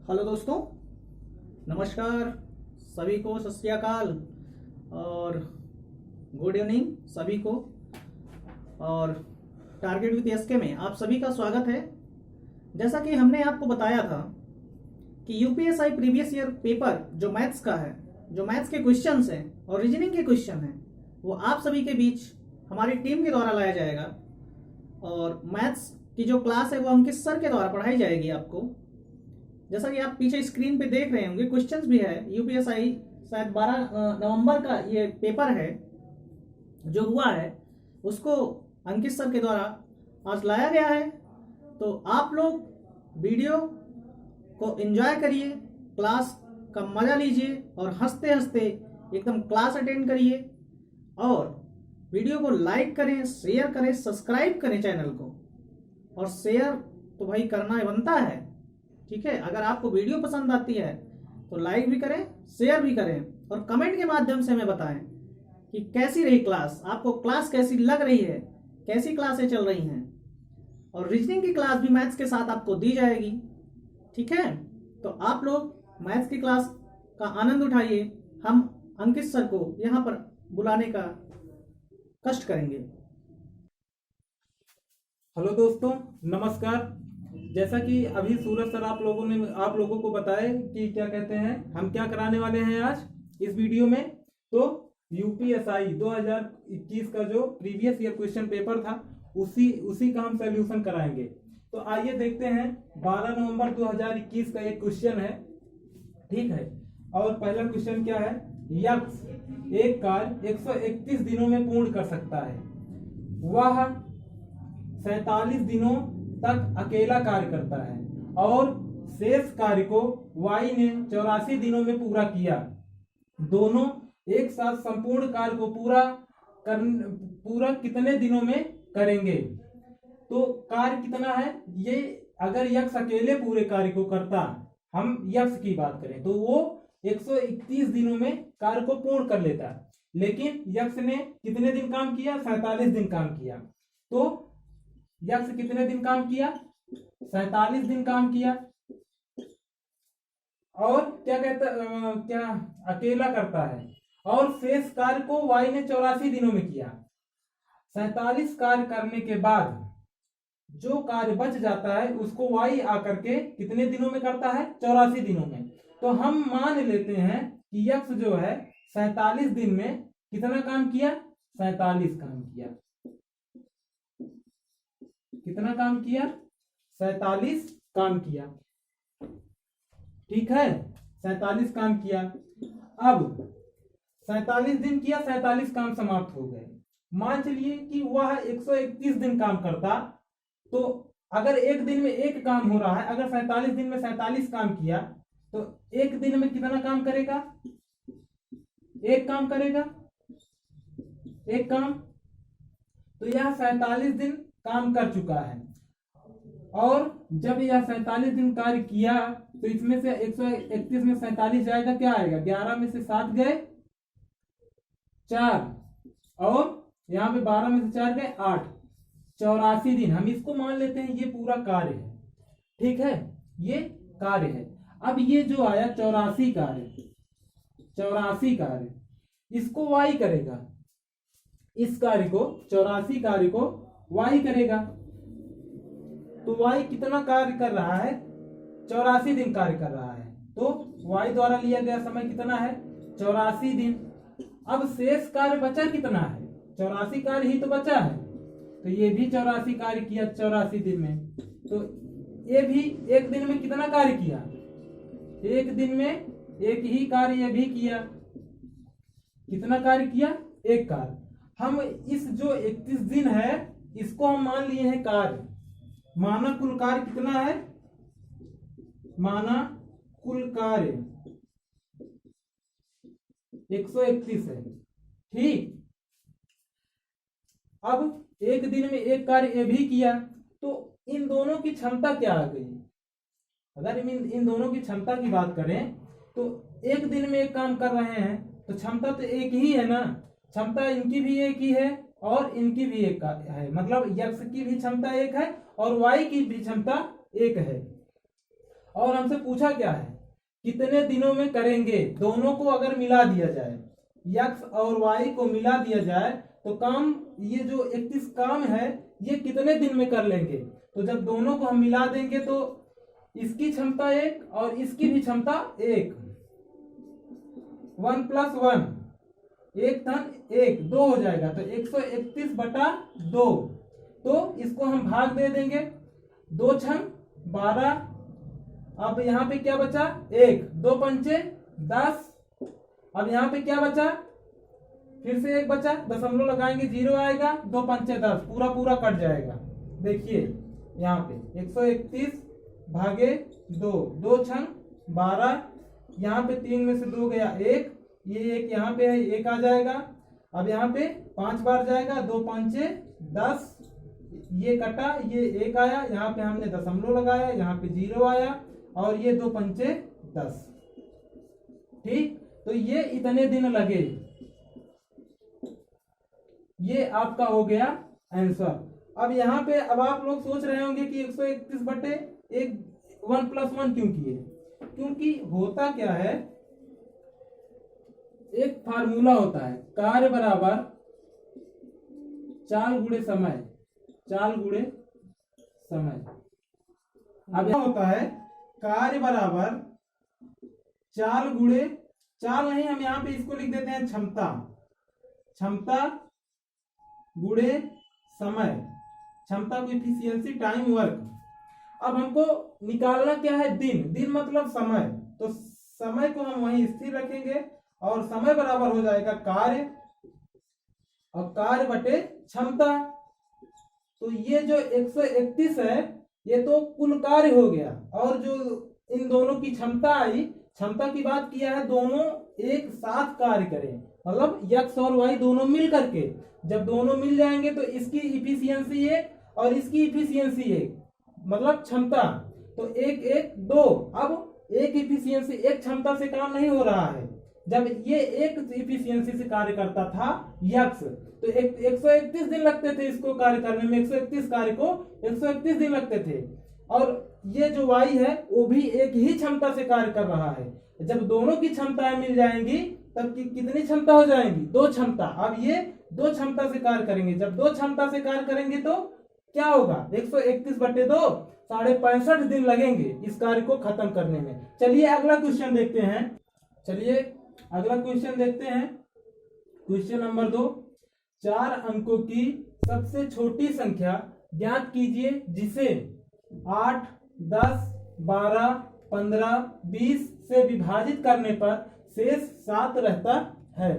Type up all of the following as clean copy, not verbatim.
Hello दोस्तों, नमस्कार सभी को, सत श्री अकाल और गुड इवनिंग सभी को। और टारगेट विद एसके में आप सभी का स्वागत है। जैसा कि हमने आपको बताया था कि यूपीएसआई प्रीवियस ईयर पेपर जो मैथ्स का है, जो मैथ्स के क्वेश्चंस हैं और रीजनिंग के क्वेश्चन हैं, वो आप सभी के बीच हमारी टीम के द्वारा लाया जाएगा। और मैथ्स की जो क्लास है वो अंकित सर के द्वारा पढ़ाई जाएगी आपको। जैसा कि आप पीछे स्क्रीन पे देख रहे होंगे, क्वेश्चंस भी है। यूपीएसआई शायद 12 नवंबर का ये पेपर है जो हुआ है, उसको अंकित सर के द्वारा आज लाया गया है। तो आप लोग वीडियो को एंजॉय करिए, क्लास का मजा लीजिए और हंसते हंसते एकदम क्लास अटेंड करिए। और वीडियो को लाइक करें, शेयर करें, सब्सक्राइब करें चैनल को। और शेयर तो भाई करना बनता है, ठीक है। अगर आपको वीडियो पसंद आती है तो लाइक भी करें, शेयर भी करें और कमेंट के माध्यम से हमें बताएं कि कैसी रही क्लास, आपको क्लास कैसी लग रही है, कैसी क्लासें चल रही हैं। और रीजनिंग की क्लास भी मैथ्स के साथ आपको दी जाएगी, ठीक है। तो आप लोग मैथ्स की क्लास का आनंद उठाइए। हम अंकित सर को यहाँ पर बुलाने का कष्ट करेंगे। हेलो दोस्तों, नमस्कार। जैसा कि अभी सूरज सर आप लोगों को बताया कि क्या कहते हैं, हम क्या कराने वाले हैं आज इस वीडियो में। तो यूपीएसआई 2021 का जो प्रीवियस ईयर क्वेश्चन पेपर था उसी का हम सोल्यूशन कराएंगे। तो आइए देखते हैं। 12 नवंबर 2021 का एक क्वेश्चन है, ठीक है। और पहला क्वेश्चन क्या है, यक्ष एक कार्य 131 दिनों में पूर्ण कर सकता है। वह 47 दिनों तक अकेला कार्य करता है और शेष कार्य को वाई ने 84 दिनों में पूरा किया। दोनों एक साथ संपूर्ण कार्य को पूरा कितने दिनों में करेंगे? तो कार्य कितना है ये, अगर यक्ष अकेले पूरे कार्य को करता, हम यक्ष की बात करें तो वो 131 दिनों में कार्य को पूर्ण कर लेता, लेकिन यक्ष ने कितने दिन काम किया? 47 दिन काम किया। तो यक्ष कितने दिन काम किया? 47 दिन काम किया। और क्या क्या अकेला करता है, और शेष कार्य को वाई ने 84 दिनों में किया। 47 कार्य करने के बाद जो कार्य बच जाता है उसको वाई आकर के कितने दिनों में करता है? 84 दिनों में। तो हम मान लेते हैं कि यक्ष जो है 47 दिन में कितना काम किया? 47 काम किया। कितना काम किया? 47 काम किया, ठीक है। 47 काम किया। अब 47 दिन किया, 47 काम समाप्त हो गए। मान चलिए कि वह 131 दिन काम करता, तो अगर एक दिन में एक काम हो रहा है, अगर 47 दिन में 47 काम किया तो एक दिन में कितना काम करेगा? एक काम करेगा, एक काम। तो यह 47 दिन काम कर चुका है। और जब यह 47 दिन कार्य किया तो इसमें से 131 में 47 जाएगा, क्या आएगा? 11 में से 7 गए 4, और यहाँ पे 12 में से 4 गए 8, 84 दिन। हम इसको मान लेते हैं ये पूरा कार्य है, ठीक है, ये कार्य है। अब ये जो आया 84 कार्य, 84 कार्य, इसको वाई करेगा। इस कार्य को, 84 कार्य को वाई करेगा। तो वाई कितना कार्य कर रहा है? 84 दिन कार्य कर रहा है। तो वाई द्वारा लिया गया समय कितना है? 84 दिन। अब शेष कार्य बचा कितना है? 84 कार्य ही तो बचा है। तो ये भी 84 कार्य किया 84 दिन में। तो ये भी एक दिन में कितना कार्य किया? एक दिन में एक ही कार्य ये भी किया। कितना कार्य किया? एक कार्य। हम इस जो 31 दिन है इसको हम मान लिए हैं कार्य। माना कुल कार्य कितना है? माना कुल कार्य 131 है, ठीक। अब एक दिन में एक कार्य ये भी किया, तो इन दोनों की क्षमता क्या आ गई? अगर इन दोनों की क्षमता की बात करें तो एक दिन में एक काम कर रहे हैं तो क्षमता तो एक ही है ना। क्षमता इनकी भी एक ही है और इनकी भी एक है, मतलब यक्ष की भी क्षमता एक है और वाई की भी क्षमता एक है। और हमसे पूछा क्या है, कितने दिनों में करेंगे। दोनों को अगर मिला दिया जाए, x और y को मिला दिया जाए तो काम, ये जो 31 काम है ये कितने दिन में कर लेंगे। तो जब दोनों को हम मिला देंगे तो इसकी क्षमता 1 और इसकी भी क्षमता 1, 1 + 1, 1 धन 1, 2 हो जाएगा। तो 131/2। तो इसको हम भाग दे देंगे, 2 × 12। अब यहाँ पे क्या बचा, 1, 2 पंचे 10। अब यहाँ पे क्या बचा, फिर से 1 बचा, दशमलव लगाएंगे 0 आएगा, 2 पंचे 10, पूरा पूरा कट जाएगा। देखिए यहाँ पे 131/2, 2 × 12, यहाँ पे 3 में से 2 गया 1, ये 1 यहाँ पे है, 1 आ जाएगा। अब यहाँ पे 5 बार जाएगा, 2 पंचे 10, ये कटा, ये 1 आया, यहाँ पे हमने दशमलव लगाया, यहाँ पे 0 आया, और ये 2 पंचे 10। ठीक, तो ये इतने दिन लगे। ये आपका हो गया आंसर। अब यहाँ पे अब आप लोग सोच रहे होंगे कि 131/1 1 + 1 क्यों किए। क्योंकि होता क्या है, एक फार्मूला होता है, कार्य बराबर चाल गुणे समय, चाल गुणे समय। अब यह होता है कार्य बराबर चाल गुणे, चाल नहीं, हम यहाँ पे इसको लिख देते हैं क्षमता, क्षमता गुणे समय, क्षमता को इफिशियंसी टाइम वर्क। अब हमको निकालना क्या है, दिन, दिन मतलब समय। तो समय को हम वहीं स्थिर रखेंगे और समय बराबर हो जाएगा कार्य, और कार्य बटे क्षमता। तो ये जो 131 है ये तो कुल कार्य हो गया, और जो इन दोनों की क्षमता आई, क्षमता की बात किया है, दोनों एक साथ कार्य करें, मतलब x और y दोनों मिल करके। जब दोनों मिल जाएंगे तो इसकी इफिशियंसी 1 और इसकी इफिशियंसी 1, मतलब क्षमता। तो 1 1 2। अब एक इफिशियंसी, एक क्षमता से काम नहीं हो रहा है। जब ये एक इफिशियंसी से कार्य करता था x, तो 131 दिन लगते थे इसको कार्य करने में, 131 कार्य को 131 दिन लगते थे। और ये जो y है वो भी एक ही क्षमता से कार्य कर रहा है। जब दोनों की क्षमताएं मिल जाएंगी तब कितनी क्षमता हो जाएंगी, 2 क्षमता। अब ये 2 क्षमता से कार्य करेंगे। जब 2 क्षमता से कार्य करेंगे तो क्या होगा, 131/2, 65.5 दिन लगेंगे इस कार्य को खत्म करने में। चलिए अगला क्वेश्चन देखते हैं। चलिए अगला क्वेश्चन देखते हैं। क्वेश्चन नंबर 2, 4 अंकों की सबसे छोटी संख्या ज्ञात कीजिए जिसे 8, 10, 12, 15, 20 से विभाजित करने पर शेष 7 रहता है।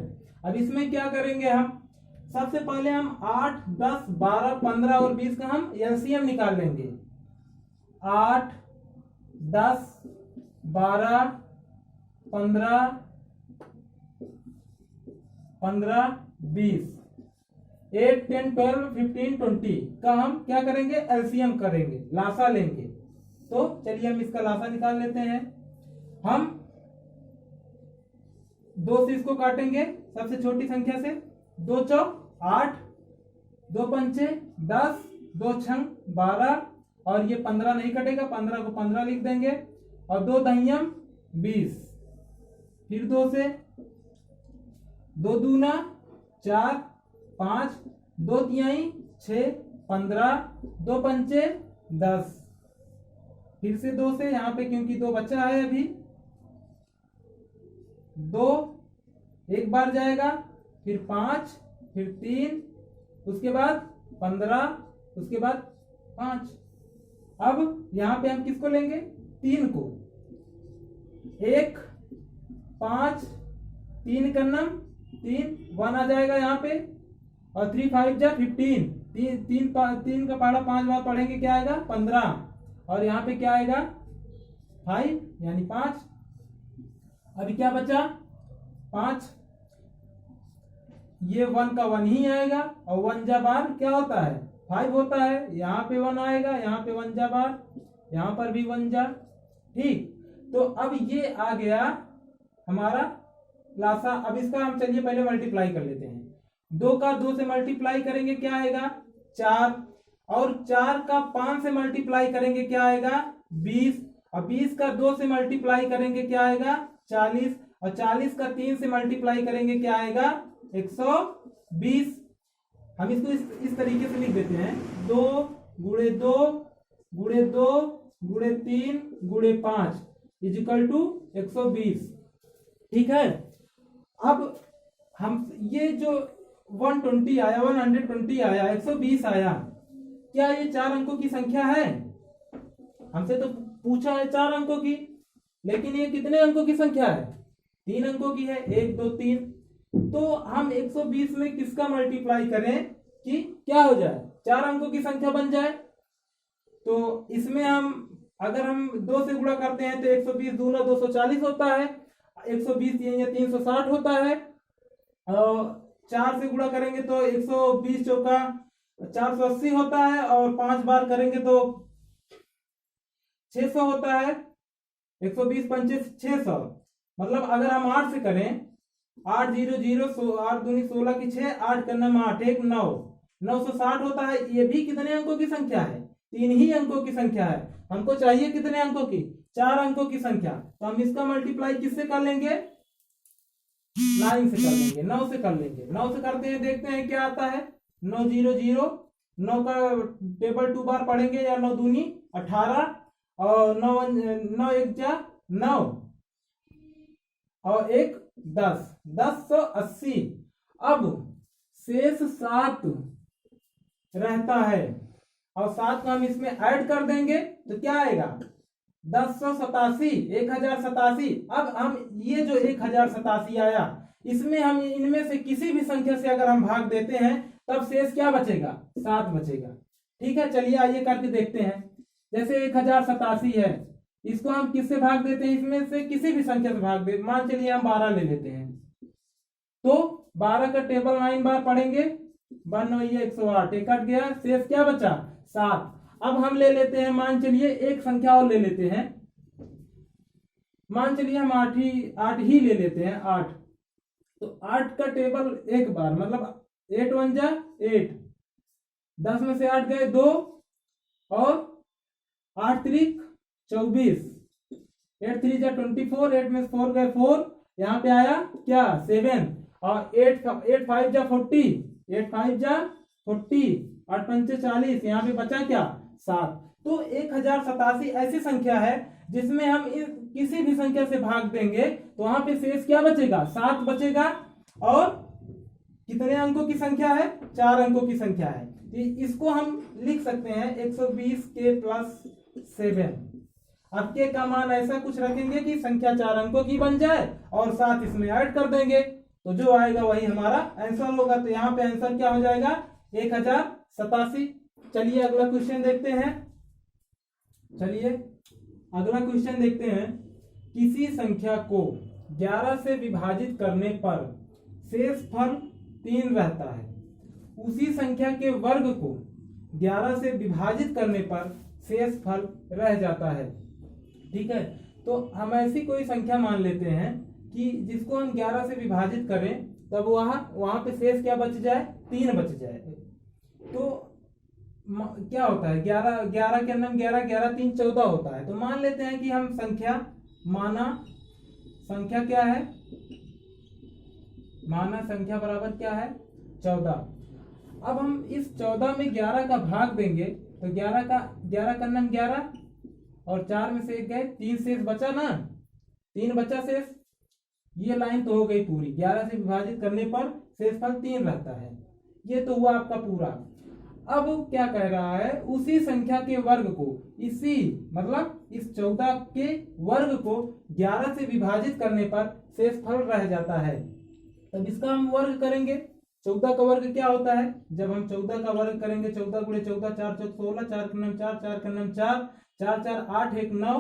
अब इसमें क्या करेंगे हम, सबसे पहले हम 8, 10, 12, 15 और 20 का हम एलसीएम निकाल लेंगे। 8, 10, 12, 15, 20, 8, 10, 12, 15, 20 का हम क्या करेंगे, एलसीएम करेंगे, लासा लेंगे। तो चलिए हम इसका लासा निकाल लेते हैं। हम 2 से इसको काटेंगे सबसे छोटी संख्या से, 2 चौक 8, 2 पंचे 10, 2 छंग 12, और ये 15 नहीं कटेगा, 15 को 15 लिख देंगे, और 2 दहियम 20, फिर 2 से 2 दूना 4, 5, 2 तिहाई 6, 15, 2 पंचे 10, फिर से 2 से, यहाँ पे क्योंकि 2 बचा है अभी, 2 एक बार जाएगा, फिर 5, फिर 3, उसके बाद 15, उसके बाद 5। अब यहाँ पे हम किसको लेंगे, 3 को, 1, 5, 3 का नम 3, 1 आ जाएगा यहाँ पे, और 3 5 जा 15, 3 का पहाड़ा 5 बार पढ़ेंगे, क्या आएगा 15, और यहाँ पे क्या आएगा 5 यानी 5। अभी क्या बचा 5, ये 1 का 1 ही आएगा, और 1 जा बार क्या होता है 5 होता है, यहाँ पे 1 आएगा, यहाँ पे 1 जा बार, यहाँ पर भी 1 जा। ठीक, तो अब ये आ गया हमारा लासा। अब इसका हम चलिए पहले मल्टीप्लाई कर लेते हैं। 2 का 2 से मल्टीप्लाई करेंगे क्या आएगा 4, और 4 का 5 से मल्टीप्लाई करेंगे क्या आएगा 20, अब 20 का 2 से मल्टीप्लाई करेंगे क्या आएगा 40, और 40 का 3 से मल्टीप्लाई करेंगे क्या आएगा 120। हम इसको इस तरीके से लिख देते हैं 2 गुणे 2 गुणे 2 गुणे 3 गुणे 5 इजिकल टू 120। ठीक है, अब हम ये जो 120 आया 120 आया 120 आया, क्या ये 4 अंकों की संख्या है? हमसे तो पूछा है 4 अंकों की, लेकिन ये कितने अंकों की संख्या है? 3 अंकों की है, 1 2 3। तो हम 120 में किसका मल्टीप्लाई करें कि क्या हो जाए 4 अंकों की संख्या बन जाए? तो इसमें हम अगर हम 2 से गुणा करते हैं तो 120 दूना 240 होता है, 120 ये 360 होता है, और 4 से गुणा करेंगे तो 120 चौका 480 होता है, और 5 बार करेंगे तो 600 होता है। 120 पंचे 600, मतलब अगर हम 8 से करें 8 0 0 8 दूनी 16 की 6 8 करना 8 1 9 960 होता है। ये भी कितने अंकों की संख्या है? 3 ही अंकों की संख्या है। हमको चाहिए कितने अंकों की? 4 अंकों की संख्या। तो हम इसका मल्टीप्लाई किससे कर लेंगे? 9 से कर लेंगे, 9 से कर लेंगे। 9 से करते हैं, देखते हैं क्या आता है। 9 0 0 9 का टेबल 2 बार पढ़ेंगे, या 9 दूनी 18 और 9 1 जा 9 और 1 10 1080। अब शेष 7 रहता है, और 7 को हम इसमें ऐड कर देंगे तो क्या आएगा 1087 1087। अब हम ये जो 1087 आया, इसमें हम इनमें से किसी भी संख्या से अगर हम भाग देते हैं तब शेष क्या बचेगा? 7 बचेगा। ठीक है, चलिए आइए करके देखते हैं। जैसे 1087 है, इसको हम किससे भाग देते हैं? इसमें से किसी भी संख्या से भाग दे। मान चलिए हम 12 ले लेते हैं, तो 12 का टेबल 9 बार पढ़ेंगे, 1 9 108, एक कट गया, शेष क्या बचा? 7। अब हम ले लेते हैं, मान चलिए एक संख्या और ले लेते हैं, मान चलिए हम 8 ही ले लेते हैं 8। तो 8 का टेबल एक बार, मतलब 8 1 जा 8, 10 में से 8 गए 2, और 8 3 24, 8 3 जा 24, 8 में 4 गए 4, यहाँ पे आया क्या 7, और 8 5 जा 40, 8 5 जा 40, 8 पंचे 40, यहाँ पे बचा क्या 7। तो 1087 ऐसी संख्या है जिसमें हम किसी भी संख्या से भाग देंगे तो वहां पे शेष क्या बचेगा? 7 बचेगा। और कितने अंकों की संख्या है? 4 अंकों की संख्या है। तो इसको हम लिख सकते हैं 120 के प्लस 7। अब के का मान ऐसा कुछ रखेंगे कि संख्या 4 अंकों की बन जाए और 7 इसमें ऐड कर देंगे, तो जो आएगा वही हमारा आंसर होगा। तो यहाँ पे आंसर क्या हो जाएगा? 1087। चलिए अगला क्वेश्चन देखते हैं। चलिए अगला क्वेश्चन देखते हैं। किसी संख्या को 11 से विभाजित करने पर शेष फल 3 रहता है, उसी संख्या के वर्ग को 11 से विभाजित करने पर शेष फल रह जाता है। ठीक है, तो हम ऐसी कोई संख्या मान लेते हैं कि जिसको हम 11 से विभाजित करें तब वहां पे शेष क्या बच जाए? 3 बच जाए। तो क्या होता है 11 के अंदर 11 11 3 14 होता है। तो मान लेते हैं कि हम संख्या क्या है? माना संख्या बराबर क्या है? 14। अब हम इस 14 में 11 का भाग देंगे तो 11 का अंदर 11 और 4 में से 1 गए, 3 शेष बचा ना, 3 बचा शेष। ये लाइन तो हो गई पूरी। 11 से विभाजित करने पर शेष फल 3 रहता है। ये तो हुआ आपका पूरा। अब क्या कह रहा है? उसी संख्या के वर्ग को, मतलब इस 14 के वर्ग को 11 से विभाजित करने पर शेष फल रह जाता है। तब इसका हम वर्ग करेंगे। 14 का वर्ग क्या होता है? जब हम 14 का वर्ग करेंगे, 14 गुणे 14 4 चौक 16, 4 के नाम 4 4 के नाम 4 4 4 8 1 9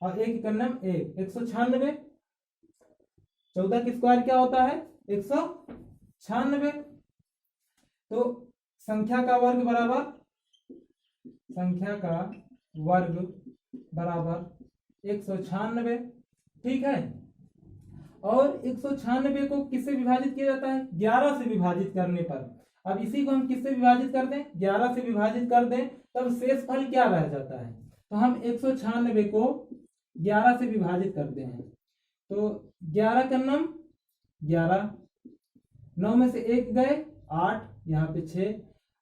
और 1 के नाम 1 196। 14 की स्क्वायर क्या होता है? 196। तो संख्या का वर्ग बराबर 196। ठीक है, और 196 को किससे विभाजित किया जाता है? 11 से विभाजित करने पर। अब इसी को हम किससे विभाजित कर दें? 11 से विभाजित कर दें, तब शेष फल क्या रह जाता है? तो हम 196 को 11 से विभाजित करते हैं तो 11 का नम 11, 9 में से 1 गए 8, यहाँ पे 6,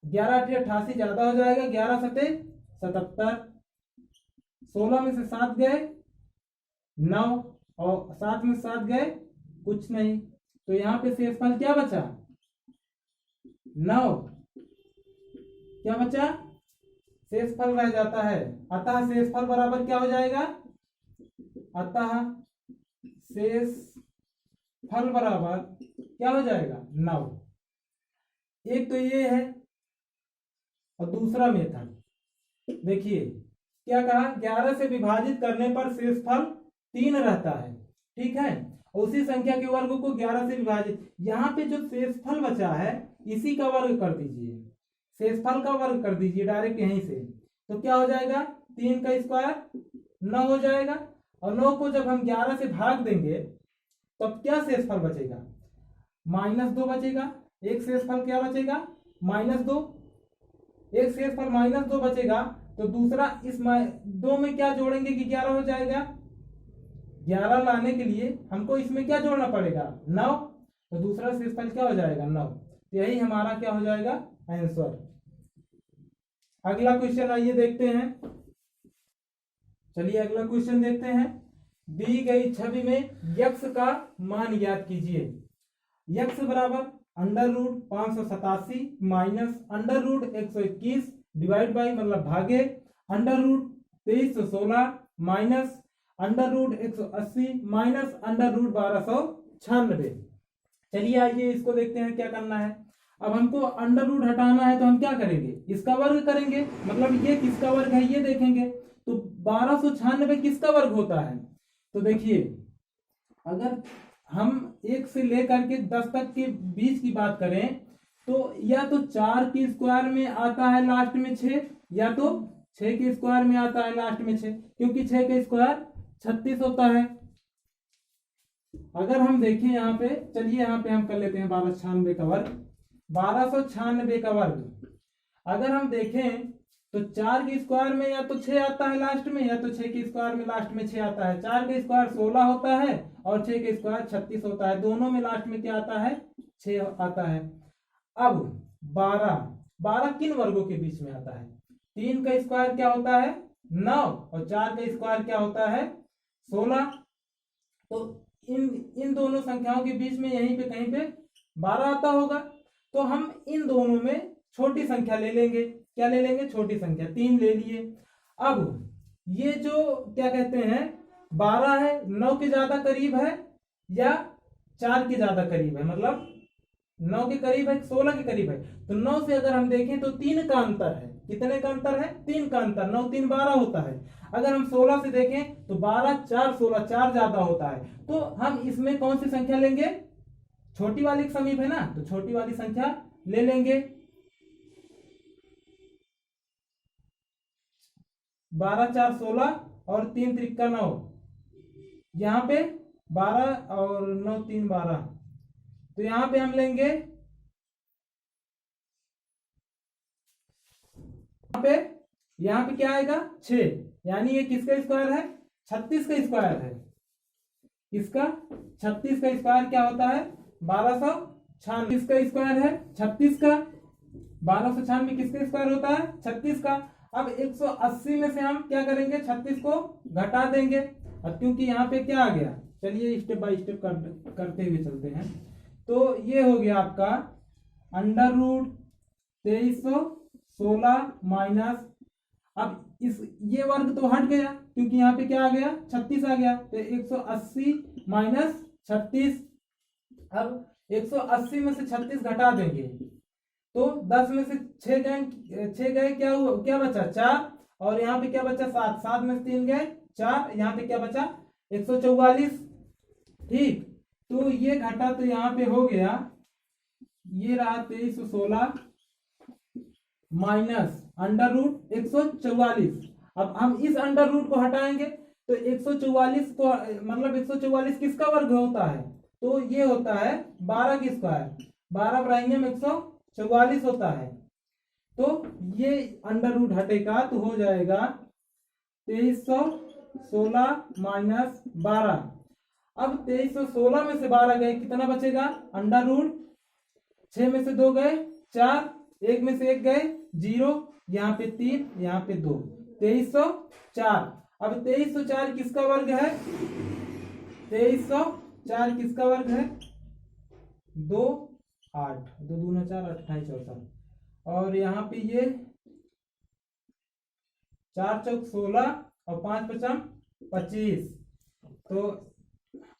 11 8 88 ज्यादा हो जाएगा, 11 7 77, 16 में से 7 गए 9 और 7 में 7 गए कुछ नहीं, तो यहाँ पे शेषफल क्या बचा 9, क्या बचा शेषफल रह जाता है। अतः शेषफल बराबर क्या हो जाएगा, अतः शेषफल बराबर क्या हो जाएगा 9। एक तो ये है और दूसरा मेथड देखिए क्या कहा, 11 से विभाजित करने पर शेषफल 3 रहता है, ठीक है, उसी संख्या के वर्ग को 11 से विभाजित, यहाँ पे जो शेषफल बचा है इसी का वर्ग कर दीजिए, शेषफल का वर्ग कर दीजिए डायरेक्ट यहीं से, तो क्या हो जाएगा 3 का स्क्वायर 9 हो जाएगा, और 9 को जब हम 11 से भाग देंगे तब क्या शेषफल बचेगा -2 बचेगा। एक शेषफल क्या बचेगा -2, एक शेषफल -2 बचेगा, तो दूसरा इस 2 में क्या जोड़ेंगे कि 11 हो जाएगा, 11 लाने के लिए हमको इसमें क्या जोड़ना पड़ेगा 9, तो दूसरा शेषफल क्या हो जाएगा 9, तो यही हमारा क्या हो जाएगा आंसर। अगला क्वेश्चन आइए देखते हैं, चलिए अगला क्वेश्चन देखते हैं। दी गई छवि में यक्स का मान ज्ञात कीजिए। यक्स बराबर √587 माइनस √121 डिवाइड बाई मतलब भागे √2316 माइनस √180 माइनस √1296। चलिए आइए इसको देखते हैं क्या करना है। अब हमको अंडर रूट हटाना है तो हम क्या करेंगे, इसका वर्ग करेंगे, मतलब ये किसका वर्ग है ये देखेंगे, तो 1296 किसका वर्ग होता है, तो देखिए अगर हम 1 से लेकर के 10 तक के बीच की बात करें तो या तो 4 के स्क्वायर में आता है लास्ट में 6, या तो 6 के स्क्वायर में आता है लास्ट में 6, क्योंकि 6 के स्क्वायर 36 होता है। अगर हम देखें यहाँ पे, चलिए यहाँ पे हम कर लेते हैं 1296 का वर्ग, 1296 का वर्ग अगर हम देखें तो 4 के स्क्वायर में या तो 6 आता है लास्ट में, या तो 6 के स्क्वायर में लास्ट में 6 आता है। 4 के स्क्वायर 16 होता है और 6 के स्क्वायर 36 होता है, दोनों में लास्ट में क्या आता है 6 आता है। अब 12 किन वर्गों के बीच में आता है, 3 का स्क्वायर क्या होता है 9 और 4 का स्क्वायर क्या होता है 16, तो इन दोनों संख्याओं के बीच में यहीं पे कहीं पे 12 आता होगा, तो हम इन दोनों में छोटी संख्या ले लेंगे। क्या ले लेंगे, छोटी संख्या, 3 ले लिए। अब ये जो क्या कहते हैं 12 है 9 के ज्यादा करीब है या 4 के ज्यादा करीब है, मतलब 9 के करीब है 16 के करीब है, तो 9 से अगर हम देखें तो 3 का अंतर है। कितने का अंतर है, 3 का अंतर, 9 3 12 होता है। अगर हम 16 से देखें तो 12 4 16, 4 ज्यादा होता है, तो हम इसमें कौन सी संख्या लेंगे, छोटी वाली के समीप है ना, तो छोटी वाली संख्या ले लेंगे। 12 4 16 और 3 त्रिका 9, यहाँ पे 12 और 9 3 12, तो यहाँ पे हम लेंगे, यहाँ पे क्या आएगा 6, यानी ये किसका स्क्वायर है 36 का स्क्वायर है, इसका 36 का स्क्वायर क्या होता है 1296 का स्क्वायर है 36 का, 1296 किसका स्क्वायर होता है 36 का। अब 180 में से हम क्या करेंगे 36 को घटा देंगे, अब क्योंकि यहाँ पे क्या आ गया, चलिए स्टेप बाय स्टेप करते हुए चलते हैं। तो ये हो गया आपका √2316 माइनस, अब इस ये वर्ग तो हट गया क्योंकि यहाँ पे क्या आ गया 36 आ गया, तो 180 माइनस 36, अब 180 में से 36 घटा देंगे तो 10 में से 6 गए क्या हुआ, क्या बचा 4, और यहाँ पे क्या बचा 7, 7 में से 3 गए 4, यहाँ पे क्या बचा 144, ठीक। तो ये घटा तो यहाँ पे हो गया, ये रहा 2316 माइनस √144। अब हम इस अंडर रूट को हटाएंगे तो 144 को, मतलब 144 किसका वर्ग होता है, तो ये होता है 12 की स्क्वायर, 12 बढ़ाएंगे में 144 होता है, तो ये अंडर रूट हटेगा तो हो जाएगा 2300 16 माइनस 12। अब 2316 में से 12 गए, कितना बचेगा? अंडर रूट 6 में से 2 गए 4, 1 में से 1 गए 0, यहाँ पे 3, यहाँ पे 2, 2304। अब 2304 किसका वर्ग है? 2304 किसका वर्ग है? 2 8, 2 दूना 4, 28 64। और यहाँ पे ये 4 चौक 16 और 5 पचम 25, तो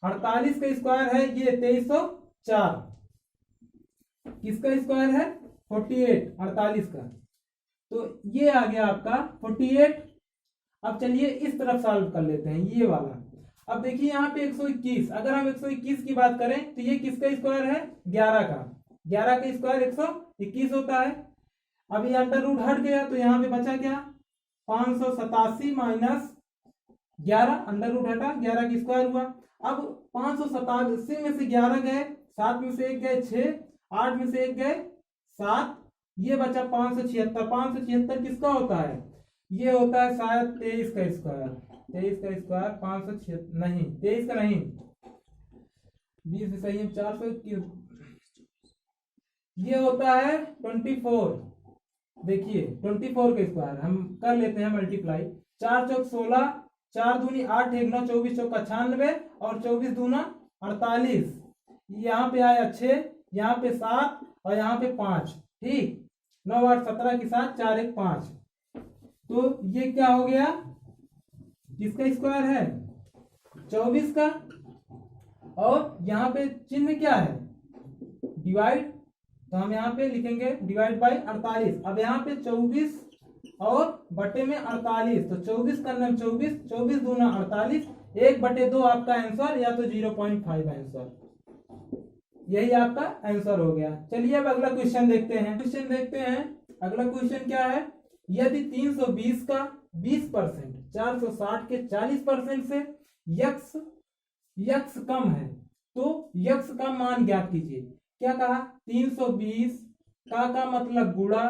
48 का स्क्वायर है ये 2304। किसका स्क्वायर है? 48, 48 का। तो ये आ गया आपका 48। अब चलिए इस तरफ सॉल्व कर लेते हैं, ये वाला। अब देखिए यहाँ पे 121, अगर हम 121 की बात करें तो ये किसका स्क्वायर है? 11 का। 11 का स्क्वायर 121 होता है। अब ये अंडर रूट हट गया तो यहाँ पे बचा क्या? 587 माइनस 11, अंडर रूट हटा, 11 का स्क्वायर हुआ। अब 587 में से 11 गए, 7 में से 1 गए 6, 8 में से 1 गए 7, ये बचा 576। 576 किसका होता है? ये होता है शायद 23 का स्क्वायर। 23 का स्क्वायर 576 नहीं, 23 का नहीं, 20 सही है, 400 ये होता है 24। देखिए 24 का स्क्वायर हम कर लेते हैं मल्टीप्लाई। 4 चौक 16, 4 दूनी 8, 1 9, 24 चौका 96 और 24 दूना 48। यहाँ पे आया 6, यहाँ पे 7 और यहाँ पे 5। ठीक, 9 8 17 के साथ 4 1 5। तो ये क्या हो गया? किसका स्क्वायर है? 24 का। और यहाँ पे चिन्ह क्या है? डिवाइड, तो हम यहाँ पे लिखेंगे डिवाइड बाय 48। अब यहाँ पे 24 और बटे में 48, तो 24 का नाम 24, 24 दूना 48, 1/2 आपका आंसर, या तो 0.5 आंसर। यही आपका आंसर हो गया। चलिए अब अगला क्वेश्चन देखते हैं। अगला क्वेश्चन क्या है? यदि 320 का 20%, 460 के 40% से यक्स कम है तो यक्स का मान ज्ञात कीजिए। क्या कहा? 320 का मतलब गुणा,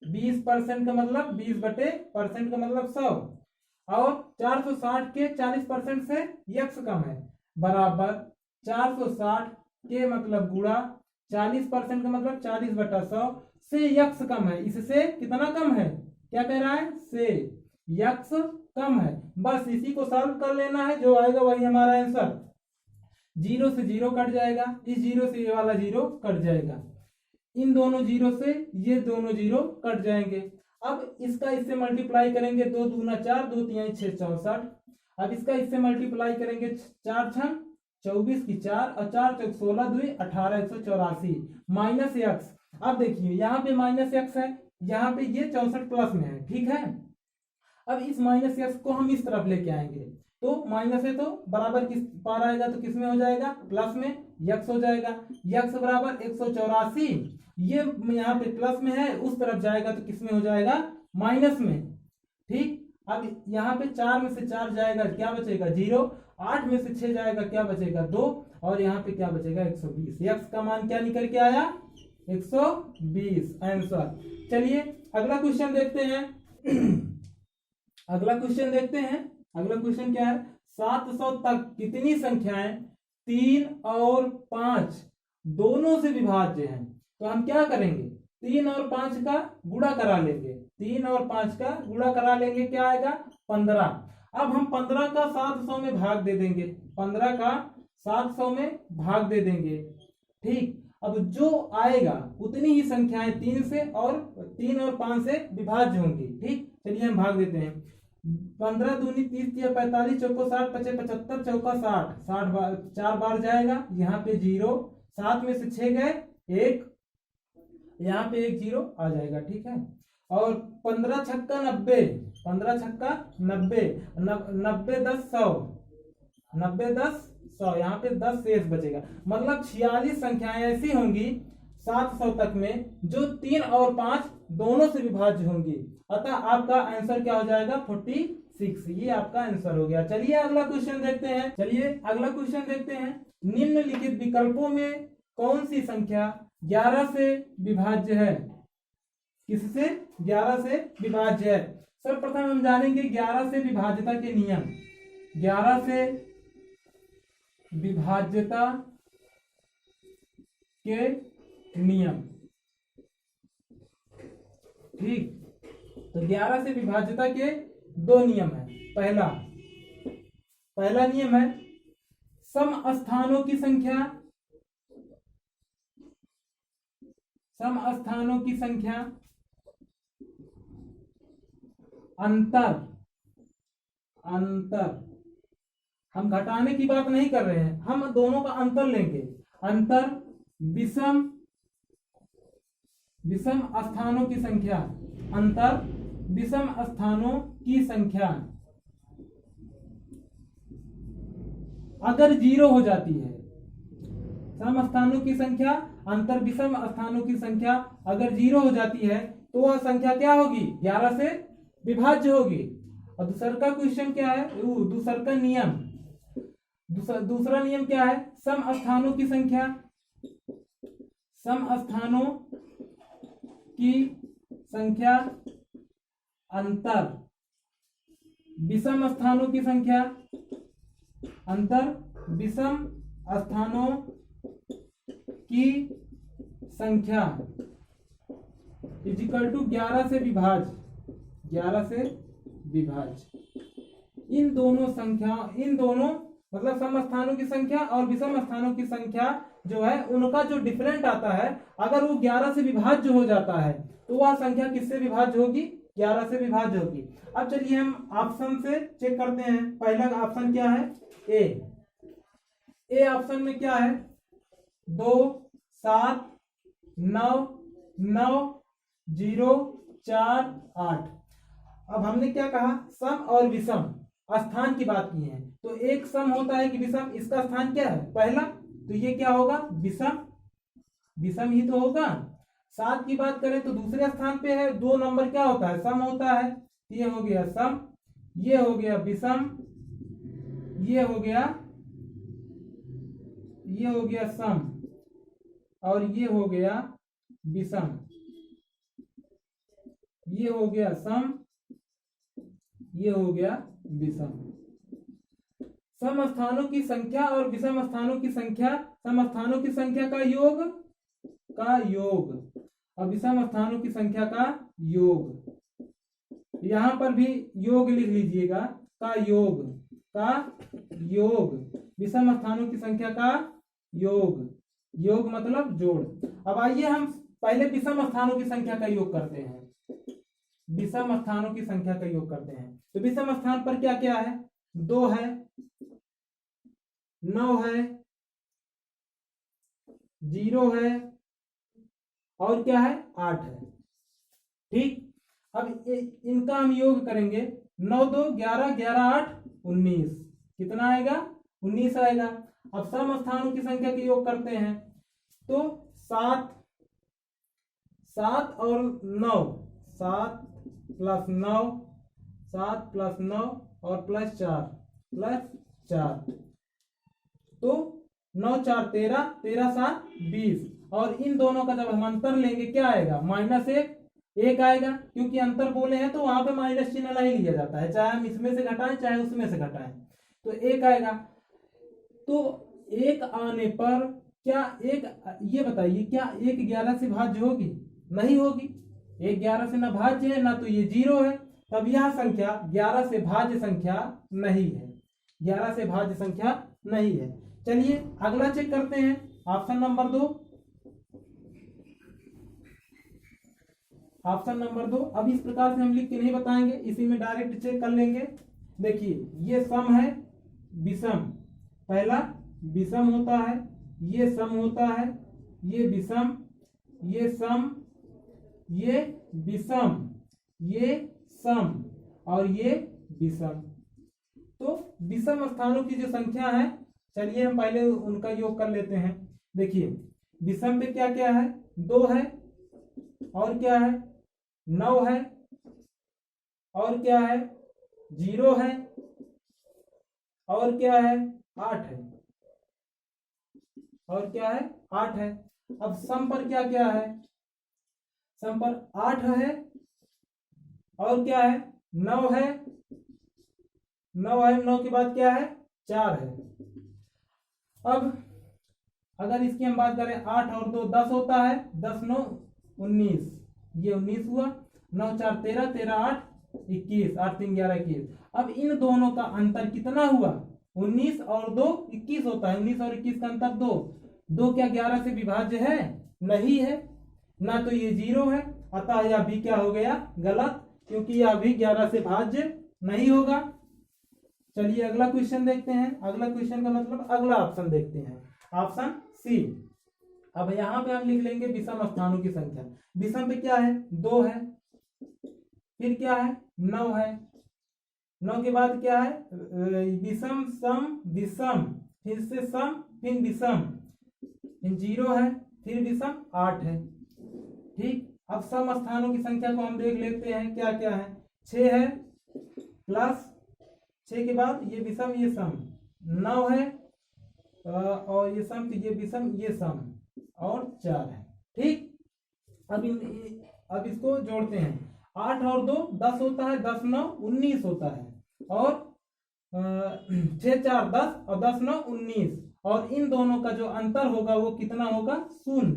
20% का मतलब 20/% का मतलब 100, और 460 के 40% से यक्स कम है, बराबर 460 के मतलब गुणा, 40% का मतलब 40/100 से यक्स कम है। इससे कितना कम है? क्या कह रहा है? से यक्स कम है। बस इसी को सॉल्व कर लेना है, जो आएगा वही हमारा आंसर। 0 से 0 कट जाएगा, इस 0 से ये वाला 0 कट जाएगा, इन दोनों 0 से ये दोनों 0 कट जाएंगे। अब इसका इससे मल्टीप्लाई करेंगे, 2 दूना 4, 2 3 6 64। अब इसका इससे मल्टीप्लाई करेंगे, 4 6 24 की 4 और 4 चौक 16 2 18 184 माइनस एक्स। अब देखिए यहाँ पे माइनस एक्स है, यहाँ पे ये 64 प्लस में है। ठीक है, अब इस माइनस एक्स को हम इस तरफ लेके आएंगे, तो माइनस है तो बराबर किस पार आएगा, तो किस में हो जाएगा? प्लस में, यक्स हो जाएगा। यक्स बराबर 184, ये यहाँ पे प्लस में है, उस तरफ जाएगा तो किस में हो जाएगा? माइनस में। ठीक, अब यहाँ पे 4 में से 4 जाएगा, क्या बचेगा? 0। 8 में से 6 जाएगा, क्या बचेगा? 2। और यहाँ पे क्या बचेगा? 120। यक्स का मान क्या निकल के आया? 120 आंसर। चलिए अगला क्वेश्चन देखते हैं। अगला क्वेश्चन क्या है? 700 तक कितनी संख्याएं 3 और 5 दोनों से विभाज्य हैं? तो हम क्या करेंगे? 3 और 5 का गुणा करा लेंगे। 3 और 5 का गुणा करा लेंगे, क्या आएगा? 15। अब हम 15 का 700 में भाग दे देंगे, 15 का 700 में भाग दे देंगे। ठीक, अब जो आएगा उतनी ही संख्याएं 3 और 5 से विभाज्य होंगी। ठीक, चलिए हम भाग देते हैं। 15 दूनी 30 या 45 चौको 60 पचे 75 चौका 60, 60 4 बार जाएगा, यहाँ पे 0, 7 में से 6 गए 1, यहाँ पे 1 0 आ जाएगा। ठीक है, और 15 छक्का 90, 15 छक्का 90, 90 10 100, 90 10 100, यहाँ पे 10 शेष बचेगा। मतलब 46 संख्याएं ऐसी होंगी 700 तक में जो 3 और 5 दोनों से विभाज्य होंगी। अतः आपका आंसर क्या हो जाएगा? 46। ये आपका आंसर हो गया। चलिए अगला क्वेश्चन देखते हैं। निम्नलिखित विकल्पों में कौन सी संख्या 11 से विभाज्य है? किससे? 11 से विभाज्य है। सर्वप्रथम हम जानेंगे 11 से विभाज्यता के नियम। 11 से विभाज्यता के नियम। ठीक, तो 11 से विभाज्यता के दो नियम है। पहला नियम है समस्थानों की संख्या, समस्थानों की संख्या अंतर हम घटाने की बात नहीं कर रहे हैं, हम दोनों का अंतर लेंगे। अंतर विषम स्थानों की संख्या, अंतर विषम स्थानों की संख्या अगर 0 हो जाती है। सम स्थानों की संख्या अंतर विषम स्थानों की संख्या अगर 0 हो जाती है तो वह संख्या क्या होगी? 11 से विभाज्य होगी। और दूसरा क्वेश्चन क्या है? दूसरा नियम, दूसरा नियम क्या है? सम स्थानों की संख्या, सम स्थानों की संख्या अंतर विषम स्थानों की संख्या, अंतर विषम स्थानों की संख्या इजिकल टू 11 से विभाज्य, 11 से विभाज्य। इन दोनों मतलब सम स्थानों की संख्या और विषम स्थानों की संख्या जो है उनका जो डिफरेंट आता है, अगर वो 11 से विभाज्य हो जाता है तो वह संख्या किससे विभाज्य होगी? 11 से विभाज्य होगी। अब चलिए हम ऑप्शन से चेक करते हैं। पहला ऑप्शन क्या है? ए ऑप्शन में क्या है? 2 7 9 9 0 4 8। अब हमने क्या कहा? सम और विषम स्थान की बात की है। तो एक सम होता है कि विषम, इसका स्थान क्या है? पहला, तो ये क्या होगा? विषम ही तो होगा। 7 की बात करें तो दूसरे स्थान पे है। 2 नंबर क्या होता है? सम होता है। ये हो गया सम, ये हो गया विषम, ये हो गया सम, और ये हो गया विषम, ये हो गया सम, ये हो गया विषम। सम स्थानों की संख्या और विषम स्थानों की संख्या, सम स्थानों की संख्या का योग और विषम स्थानों की संख्या का योग। यहां पर भी योग लिख लीजिएगा, का योग, विषम स्थानों की संख्या का योग मतलब जोड़। अब आइए हम पहले विषम स्थानों की संख्या का योग करते हैं। विषम स्थानों की संख्या का योग करते हैं। तो विषम स्थान पर क्या क्या है? 2 है, 9 है, 0 है, और क्या है? 8 है। ठीक, अब इनका हम योग करेंगे। 9 2 11, 11 8 19। कितना आएगा? 19 आएगा। अब सम स्थानों की संख्या के योग करते हैं तो 7 और 9, 7 प्लस 9, 7 प्लस 9 और प्लस 4, तो 9 4 13, 13 7 20। और इन दोनों का जब हम अंतर लेंगे क्या आएगा? -1 आएगा, क्योंकि अंतर बोले हैं तो वहां पे माइनस चिन्ह नहीं लिया जाता है, चाहे हम इसमें से घटाएं चाहे उसमें से घटाएं, तो 1 आएगा। तो 1 आने पर क्या ये बताइए, क्या 1 11 से भाज्य होगी? नहीं होगी। 1 11 से ना भाज्य है ना तो ये 0 है, तब यह संख्या 11 से भाज्य संख्या नहीं है, 11 से भाज्य संख्या नहीं है। चलिए अगला चेक करते हैं, ऑप्शन नंबर 2। ऑप्शन नंबर 2, अब इस प्रकार से हम लिख के नहीं बताएंगे, इसी में डायरेक्ट चेक कर लेंगे। देखिए ये सम है, विषम, पहला विषम होता है, ये सम होता है, ये विषम, ये सम, ये विषम, ये सम और ये विषम। तो विषम स्थानों की जो संख्या है, चलिए हम पहले उनका योग कर लेते हैं। देखिए विषम पे क्या क्या है? 2 है, और क्या है? 9 है, और क्या है? 0 है, और क्या है? 8 है, और क्या है? 8 है। अब सम पर क्या क्या है? सम पर 8 है, और क्या है? 9 है, 9 के बाद क्या है 4 है। अब अगर इसकी हम बात करें 8 और 2 10 होता है, 10 9 19, ये 19 हुआ, 9 4 13, 13 8 21, 8 3 11 21। अब इन दोनों का अंतर कितना हुआ, 19 और 2 21 होता है, 19 और 21 का अंतर 2, 2 क्या 11 से विभाज्य है, नहीं है, ना तो ये 0 है, अतः यह भी क्या हो गया गलत, क्योंकि यह भी 11 से भाज्य नहीं होगा। चलिए अगला क्वेश्चन देखते हैं, अगला क्वेश्चन का मतलब अगला ऑप्शन देखते हैं, ऑप्शन सी। अब यहां पे हम लिख लेंगे विषम स्थानों की संख्या। विषम पे क्या है 2 है, फिर क्या है 9 है, 9 के बाद क्या है विषम सम विषम, फिर से सम फिर विषम, फिर 0 है, फिर विषम 8 है। ठीक, अब सम स्थानों की संख्या को हम देख लेते हैं क्या क्या है, 6 है, प्लस 6 के बाद ये विषम ये सम, 9 है और ये सम, ये विषम ये सम, और 4 है। ठीक, अब इसको जोड़ते हैं, 8 और 2 10 होता है, 10 9 19 होता है, और 6 4 10 और 10 9 19, और इन दोनों का जो अंतर होगा वो कितना होगा 0।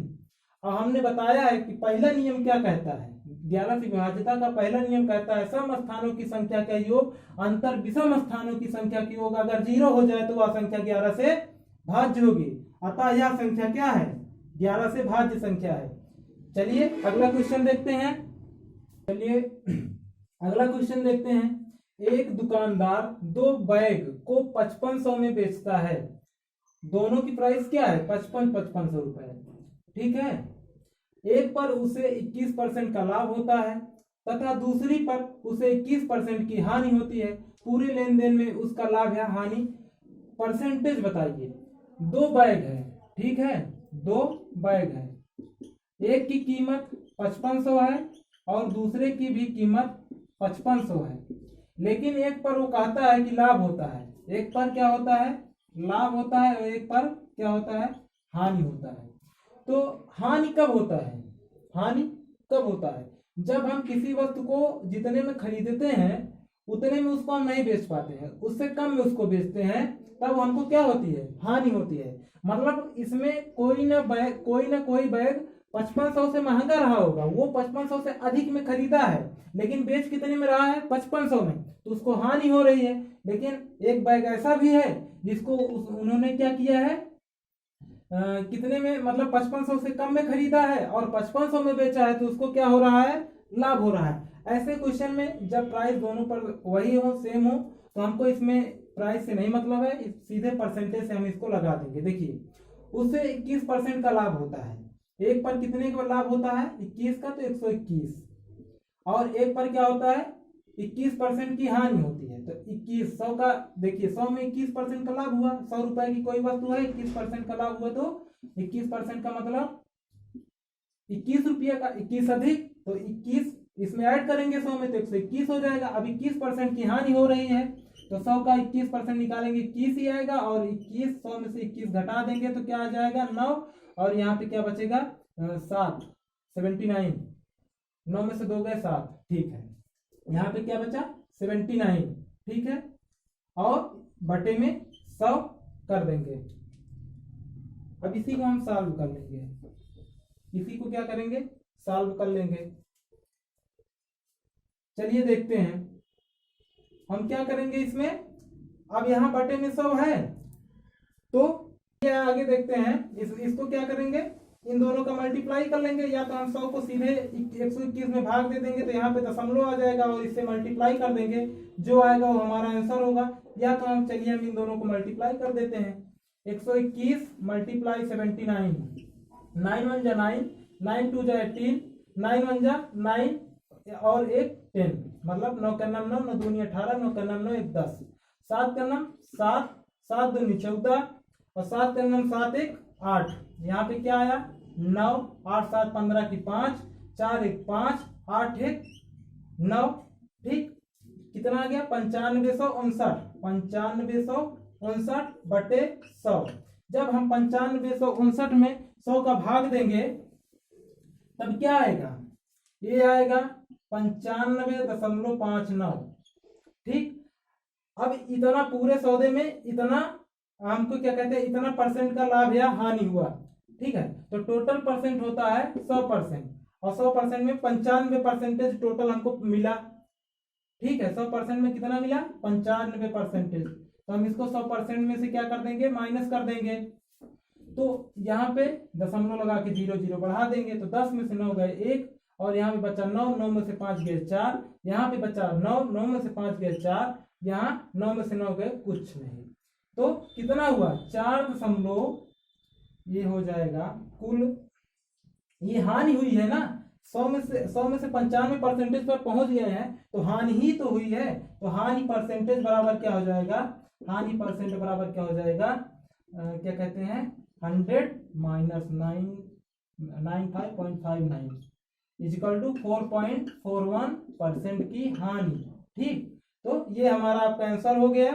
और हमने बताया है कि पहला नियम क्या कहता है, 11 से विभाज्यता का पहला नियम कहता है सम स्थानों की संख्या का योग अंतर विषम स्थानों की संख्या की योग अगर 0 हो जाए तो वह संख्या 11 से भाज्य होगी, अतः यह संख्या क्या है 11 से भाज्य संख्या है। चलिए अगला क्वेश्चन देखते हैं, चलिए अगला क्वेश्चन देखते हैं। एक दुकानदार 2 बैग को 5500 में बेचता है, दोनों की प्राइस क्या है 5500 रुपए, ठीक है। एक पर उसे 21% का लाभ होता है तथा दूसरी पर उसे 21% की हानि होती है, पूरे लेन देन में उसका लाभ या हानि परसेंटेज बताइए। 2 बैग है, ठीक है, 2 बैग है, एक की कीमत 5500 है और दूसरे की भी कीमत 5500 है, लेकिन एक पर वो कहता है कि लाभ होता है, एक पर क्या होता है लाभ होता है और एक पर क्या होता है हानि होता है। तो हानि कब होता है, हानि कब होता है जब हम किसी वस्तु को जितने में खरीदते हैं उतने में उसको हम नहीं बेच पाते हैं, उससे कम में उसको बेचते हैं, तब हमको क्या होती है हानि होती है। मतलब इसमें कोई ना कोई बैग 5500 से महंगा रहा होगा, वो 5500 से अधिक में खरीदा है लेकिन बेच कितने में रहा है 5500 में, तो उसको हानि हो रही है। लेकिन एक बैग ऐसा भी है जिसको उन्होंने क्या किया है कितने में, मतलब 5500 से कम में खरीदा है और 5500 में बेचा है, तो उसको क्या हो रहा है लाभ हो रहा है। ऐसे क्वेश्चन में जब प्राइस दोनों पर वही हो सेम हो तो हमको इसमें प्राइस से नहीं मतलब है, सीधे परसेंटेज से हम इसको लगा देंगे। देखिए उससे 21% का लाभ होता है, एक पर कितने का लाभ होता है 21 का, तो 121, और एक पर क्या होता है 21% की हानि होती है, तो 21 100 का, देखिए 100 में 21% का लाभ हुआ, 100 रुपए की कोई वस्तु है 21% का लाभ हुआ, तो 21% का मतलब 21 रुपये का 21 अधिक, तो 21 इसमें ऐड करेंगे 100 में तो 121 हो जाएगा। अब 21% की हानि हो रही है तो 100 का 21% निकालेंगे 21 ही आएगा, और 21 100 में से 21 घटा देंगे तो क्या आ जाएगा 9, और यहाँ पे क्या बचेगा 7 79, 9 में से 2 गए 7, ठीक है, यहाँ पे क्या बचा 79, ठीक है, और बटे में 100 कर देंगे। अब इसी को हम सॉल्व कर लेंगे, इसी को क्या करेंगे सॉल्व कर लेंगे। चलिए देखते हैं हम क्या करेंगे इसमें। अब यहाँ बटे में 100 है तो क्या आगे देखते हैं, इसको क्या करेंगे इन दोनों का मल्टीप्लाई कर लेंगे, या तो हम 100 को सीधे 121 में भाग दे देंगे तो यहाँ पे दशमलव आ जाएगा और इससे मल्टीप्लाई कर देंगे, जो आएगा वो हमारा आंसर होगा। या तो हम चलिए हम इन दोनों को मल्टीप्लाई कर देते हैं, 121 मल्टीप्लाई 79, 9 1 जा 9, 9 2 जा 18, 9 1 जा 9 और 1 10, मतलब 9 का नाम 9, 9 दूनी 18, 9 का नाम 9 1 10, 7 का नाम 7, 7 दूनी 14 और 7 का नाम 7 1 8, यहाँ पे क्या आया 9, 8 7 15 की 5, 4 1 5, 8 1 9, ठीक, कितना आ गया 9559, 9559 बटे 100। जब हम 9559 में 100 का भाग देंगे तब क्या आएगा, ये आएगा 95.59। ठीक, अब इतना पूरे सौदे में इतना हमको क्या कहते हैं, इतना परसेंट का लाभ या हानि हुआ। ठीक है, तो टोटल परसेंट होता है 100%, और 100% में 95% टोटल हमको मिला। ठीक है, 100% में कितना मिला, 95%। तो हम इसको 100% में से क्या कर देंगे, माइनस कर देंगे। तो यहाँ पे दशमलव लगा के 0 0 बढ़ा देंगे, तो 10 में से 9 गए 1, और यहाँ पे बचा 9, 9 में से 5 गए 4, यहाँ पे बचा 9, 9 में से 5 गए 4, यहाँ 9 में से 9 गए कुछ नहीं। तो कितना हुआ, 4 ये हो जाएगा कुल, ये हानि हुई है ना, 100 में से 95% पर पहुंच गए हैं, तो हानि ही तो हुई है। तो हानि परसेंटेज बराबर क्या हो जाएगा, हानि परसेंट बराबर क्या हो जाएगा, क्या कहते हैं, 100 माइनस 95.59 इजिकल टू 4.41% की हानि। ठीक, तो ये हमारा आपका आंसर हो गया।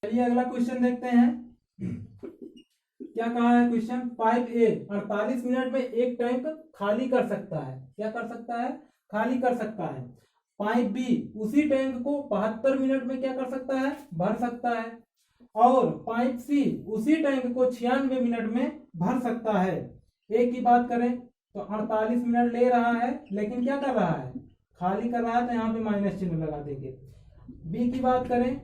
चलिए अगला क्वेश्चन देखते हैं, क्या कहा है क्वेश्चन। पाइप ए 48 मिनट में एक टैंक खाली कर सकता है, क्या कर सकता है, खाली कर सकता है। पाइप बी उसी टैंक को 72 मिनट में क्या कर सकता है, भर सकता है। और पाइप सी उसी टैंक को 96 मिनट में भर सकता है। ए की बात करें तो 48 मिनट ले रहा है, लेकिन क्या कर रहा है, खाली कर रहा है, तो यहाँ पे माइनस चिन्ह लगा देंगे। बी की बात करें,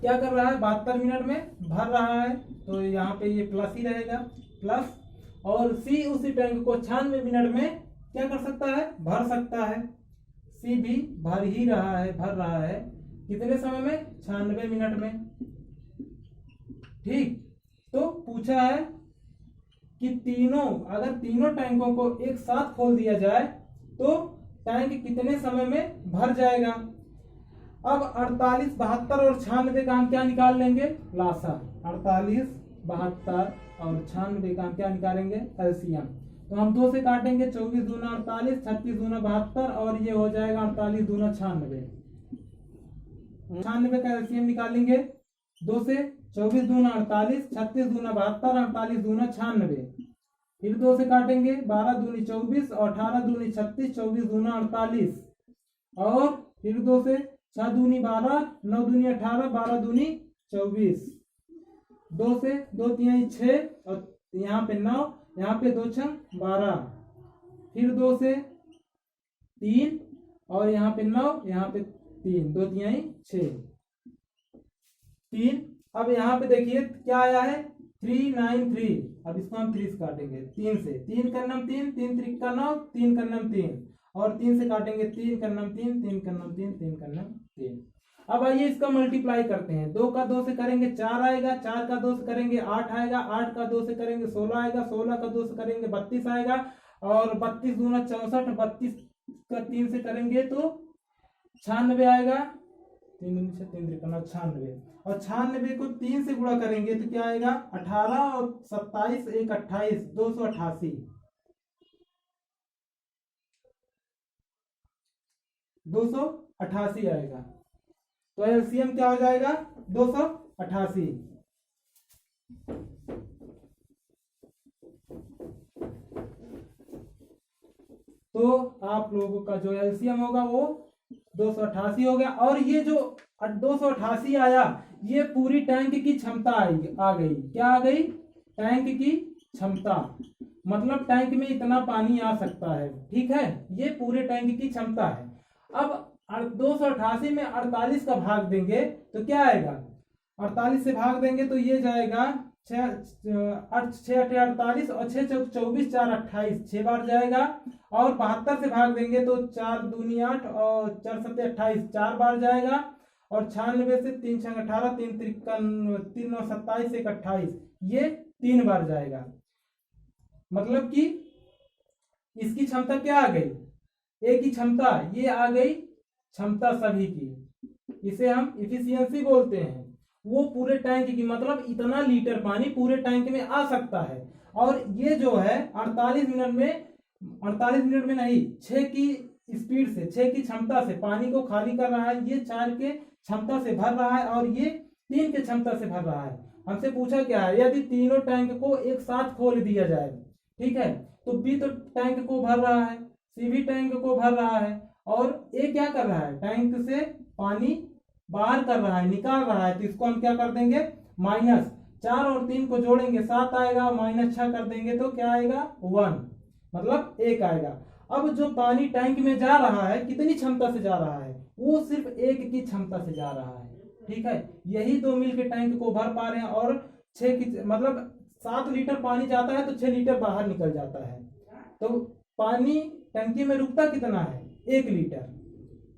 क्या कर रहा है, 72 मिनट में भर रहा है, तो यहाँ पे ये प्लस ही रहेगा, प्लस। और सी उसी टैंक को 96 मिनट में क्या कर सकता है, भर सकता है। सी भी भर ही रहा है, भर रहा है, कितने समय में, 96 मिनट में। ठीक, तो पूछा है कि अगर तीनों टैंकों को एक साथ खोल दिया जाए तो टैंक कितने समय में भर जाएगा। अब 48, 72 और 96 का हम क्या निकाल लेंगे, लासा। 48, 72 और 96 का हम क्या निकालेंगे, एलसीएम। तो हम 2 से काटेंगे, 24 दूना 48, 36 दूना 72, और ये हो जाएगा 48 दूना 96। 96 का एलसीएम निकालेंगे 2 से, 24 दूना 48, 36 दूना 72, 48 दूना 96। फिर 2 से काटेंगे, 12 दूनी 24 और 18 दूनी 36, 24 दूना 48, और फिर 2 से, 6 दूनी 12, 9 दूनी 18, 12 दूनी 24। 2 से 2 3 6, और यहाँ पे 9, यहाँ पे 2 6 12। फिर 2 से 3, और यहाँ पे 9, यहाँ पे 3, 2 3 6 3। अब यहाँ पे देखिए क्या आया है, 393। अब इसको हम 3 से काटेंगे, 3 से, 3 का नाम 3, 3 3 का 9, 3 का नाम 3, और 3 से काटेंगे, 3 का नाम 3, 3 का नाम 3, 3 का नाम 3। अब आइए इसका मल्टीप्लाई करते हैं। 2 का 2 से करेंगे 4 आएगा, 4 का 2 से करेंगे 8 आएगा, 8 का 2 से करेंगे 16 आएगा, 16 का 2 से करेंगे 32 आएगा, और 32 दूना 64, 32 का 3 से करेंगे तो 96 आएगा। 3 दूनी 6, 3 3 96, और 96 को 3 से गुणा करेंगे तो क्या आएगा, 18 और 27 1 28, 288। 288 आएगा। तो एलसीएम क्या हो जाएगा, 288। तो आप लोगों का जो एलसीएम होगा वो 288 हो गया। और ये जो 288 आया, ये पूरी टैंक की क्षमता आ गई। क्या आ गई, टैंक की क्षमता, मतलब टैंक में इतना पानी आ सकता है। ठीक है, ये पूरे टैंक की क्षमता है। अब 288 में 48 का भाग देंगे तो क्या आएगा, 48 से भाग देंगे तो ये जाएगा 6 48 और 6 24 4 28, 6 बार जाएगा। और 72 से भाग देंगे तो 4 दूनी 8 और 4 7 28, 4 बार जाएगा। और 96 से 3 6 18, 3 53, 3 9 27, 1 28, ये 3 बार जाएगा। मतलब कि इसकी क्षमता क्या आ गई, एक ही क्षमता, ये आ गई क्षमता सभी की। इसे हम इफिशियंसी बोलते हैं। वो पूरे टैंक की, मतलब इतना लीटर पानी पूरे टैंक में आ सकता है। और ये जो है 48 मिनट में नहीं, 6 की स्पीड से, 6 की क्षमता से पानी को खाली कर रहा है। ये 4 के क्षमता से भर रहा है, और ये 3 के क्षमता से भर रहा है। हमसे पूछा क्या है, यदि तीनों टैंक को एक साथ खोल दिया जाए, ठीक है, तो बी तो टैंक को भर रहा है, सीवी टैंक को भर रहा है और ये क्या कर रहा है, टैंक से पानी बाहर कर रहा है, निकाल रहा है। तो इसको हम क्या कर देंगे, माइनस 4 और 3 को जोड़ेंगे 7 आएगा, माइनस 6 कर देंगे तो क्या आएगा 1, मतलब 1 आएगा। अब जो पानी टैंक में जा रहा है कितनी क्षमता से जा रहा है, वो सिर्फ 1 की क्षमता से जा रहा है। ठीक है, यही 2 मिल के टैंक को भर पा रहे हैं और 6 की मतलब 7 लीटर पानी जाता है तो 6 लीटर बाहर निकल जाता है। तो पानी टंकी में रुकता कितना है, 1 लीटर।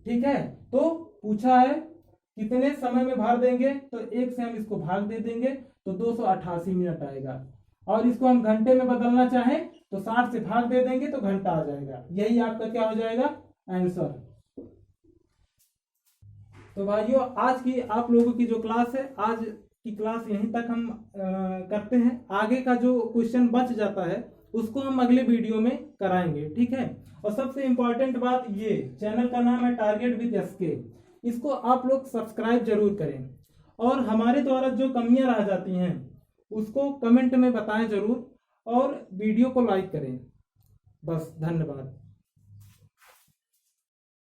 ठीक है, तो पूछा है कितने समय में भर देंगे, तो 1 से हम इसको भाग दे देंगे तो 288 मिनट आएगा। और इसको हम घंटे में बदलना चाहें तो 60 से भाग दे देंगे तो घंटा आ जाएगा। यही आपका क्या हो जाएगा, आंसर। तो भाइयों, आज की आप लोगों की जो क्लास है, आज की क्लास यहीं तक हम करते हैं। आगे का जो क्वेश्चन बच जाता है उसको हम अगले वीडियो में कराएंगे। ठीक है, और सबसे इंपॉर्टेंट बात, ये चैनल का नाम है टारगेट विद एसके, इसको आप लोग सब्सक्राइब जरूर करें और हमारे द्वारा जो कमियां रह जाती हैं उसको कमेंट में बताएं जरूर और वीडियो को लाइक करें। बस, धन्यवाद।